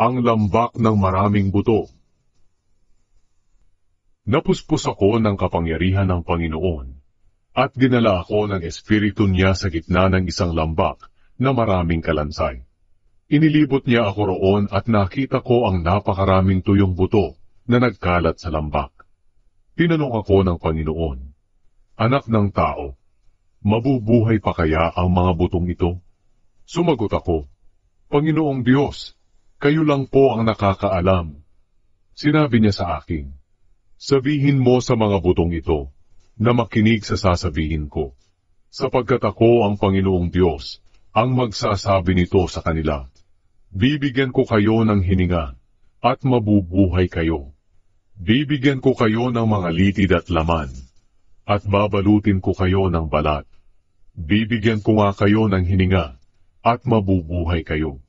Ang lambak ng maraming buto. Napuspos ako ng kapangyarihan ng Panginoon, at dinala ako ng Espiritu niya sa gitna ng isang lambak na maraming kalansay. Inilibot niya ako roon at nakita ko ang napakaraming tuyong buto na nagkalat sa lambak. Tinanong ako ng Panginoon, "Anak ng tao, mabubuhay pa kaya ang mga butong ito?" Sumagot ako, "Panginoong Diyos, kayo lang po ang nakakaalam." Sinabi niya sa akin, "Sabihin mo sa mga butong ito na makinig sa sasabihin ko, sapagkat ako ang Panginoong Diyos ang magsasabi nito sa kanila. Bibigyan ko kayo ng hininga at mabubuhay kayo. Bibigyan ko kayo ng mga litid at laman, at babalutin ko kayo ng balat. Bibigyan ko nga kayo ng hininga at mabubuhay kayo,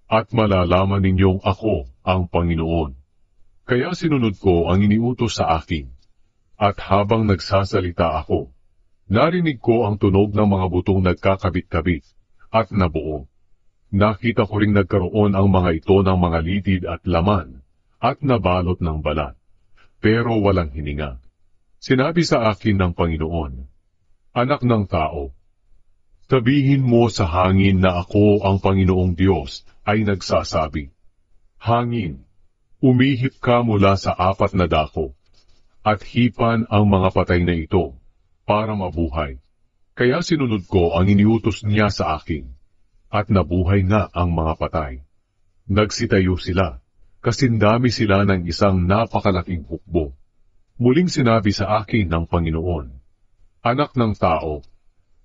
at malalaman ninyong ako ang Panginoon." Kaya sinunod ko ang iniutos sa akin, at habang nagsasalita ako, narinig ko ang tunog ng mga butong nagkakabit-kabit at nabuo. Nakita ko ring nagkaroon ang mga ito ng mga litid at laman at nabalot ng balat, pero walang hininga. Sinabi sa akin ng Panginoon, "Anak ng tao, sabihin mo sa hangin na ako ang Panginoong Diyos ay nagsasabi, Hangin, umihip ka mula sa 4 na dako, at hipan ang mga patay na ito para mabuhay." Kaya sinunod ko ang iniutos niya sa akin, at nabuhay nga ang mga patay. Nagsitayo sila, kasindami sila ng isang napakalaking hukbo. Muling sinabi sa akin ng Panginoon, "Anak ng tao,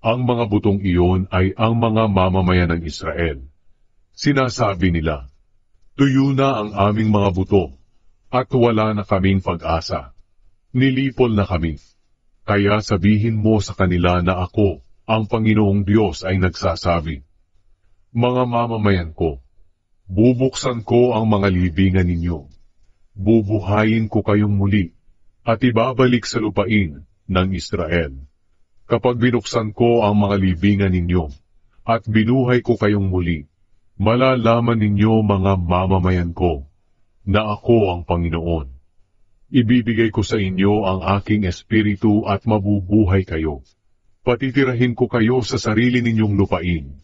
ang mga butong iyon ay ang mga mamamayan ng Israel. Sinasabi nila, tuyo na ang aming mga buto, at wala na kaming pag-asa. Nilipol na kami. Kaya sabihin mo sa kanila na ako, ang Panginoong Diyos ay nagsasabi, Mga mamamayan ko, bubuksan ko ang mga libingan ninyo. Bubuhayin ko kayong muli, at ibabalik sa lupain ng Israel. Kapag binuksan ko ang mga libingan ninyo, at binuhay ko kayong muli, malalaman ninyo mga mamamayan ko, na ako ang Panginoon. Ibibigay ko sa inyo ang aking espiritu at mabubuhay kayo. Patitirahin ko kayo sa sarili ninyong lupain,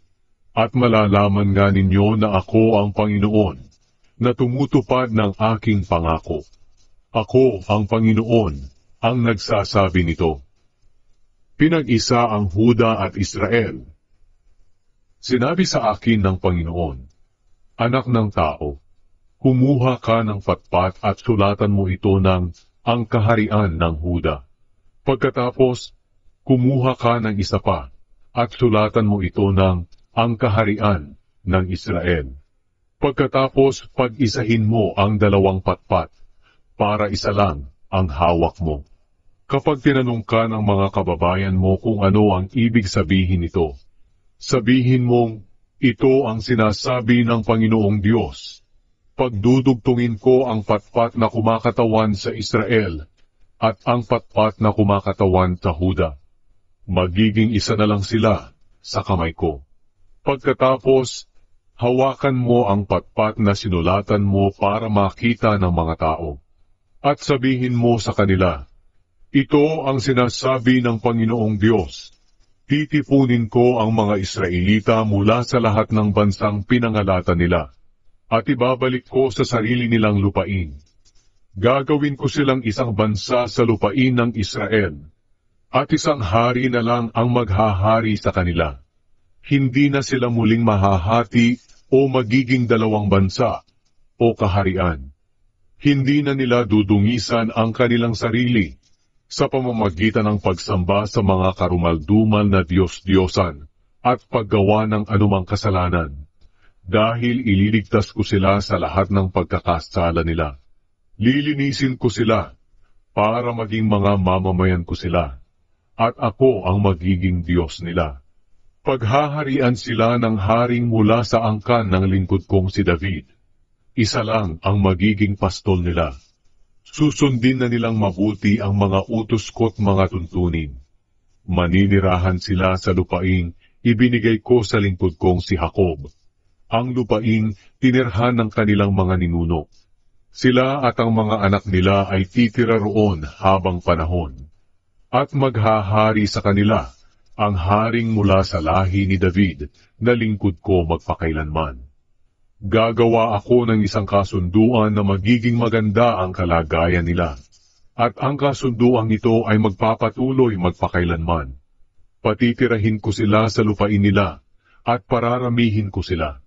at malalaman nga ninyo na ako ang Panginoon, na tumutupad ng aking pangako. Ako ang Panginoon, ang nagsasabi nito. Pinag-isa ang Huda at Israel. Sinabi sa akin ng Panginoon, Anak ng tao, kumuha ka ng patpat at sulatan mo ito ng ang kaharian ng Huda. Pagkatapos, kumuha ka ng isa pa, at sulatan mo ito ng ang kaharian ng Israel. Pagkatapos, pag-isahin mo ang 2 patpat, para isa lang ang hawak mo. Kapag tinanong ka ng mga kababayan mo kung ano ang ibig sabihin nito, sabihin mong, ito ang sinasabi ng Panginoong Diyos. Pagdudugtungin ko ang patpat na kumakatawan sa Israel, at ang patpat na kumakatawan sa Huda. Magiging isa na lang sila sa kamay ko. Pagkatapos, hawakan mo ang patpat na sinulatan mo para makita ng mga tao. At sabihin mo sa kanila, ito ang sinasabi ng Panginoong Diyos. Titipunin ko ang mga Israelita mula sa lahat ng bansang pinangalatan nila, at ibabalik ko sa sarili nilang lupain. Gagawin ko silang isang bansa sa lupain ng Israel, at isang hari na lang ang maghahari sa kanila. Hindi na sila muling mahahati o magiging 2 bansa o kaharian. Hindi na nila dudungisan ang kanilang sarili sa pamamagitan ng pagsamba sa mga karumaldumal na Diyos-Diyosan at paggawa ng anumang kasalanan, dahil ililigtas ko sila sa lahat ng pagkakasala nila. Lilinisin ko sila para maging mga mamamayan ko sila, at ako ang magiging Diyos nila. Paghaharian sila ng haring mula sa angkan ng lingkod kong si David. Isa lang ang magiging pastol nila. Susundin na nilang mabuti ang mga utos ko't mga tuntunin. Maninirahan sila sa lupaing ibinigay ko sa lingkod kong si Jacob, Ang lupaing tinirhan ng kanilang mga ninuno. Sila at ang mga anak nila ay titira roon habang panahon. At maghahari sa kanila ang haring mula sa lahi ni David na lingkod ko magpakailanman. Gagawa ako ng isang kasunduan na magiging maganda ang kalagayan nila. At ang kasunduang ito ay magpapatuloy magpakailanman. Patitirahin ko sila sa lupain nila at pararamihin ko sila.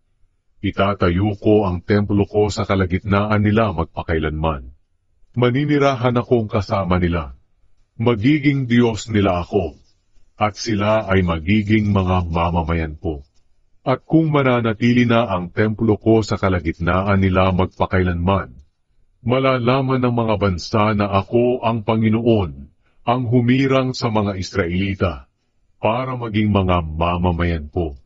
Itatayo ko ang templo ko sa kalagitnaan nila magpakailanman. Maninirahan akong kasama nila. Magiging Diyos nila ako, at sila ay magiging mga mamamayan ko. At kung mananatili na ang templo ko sa kalagitnaan nila magpakailanman, malalaman ng mga bansa na ako ang Panginoon, ang humirang sa mga Israelita, para maging mga mamamayan ko.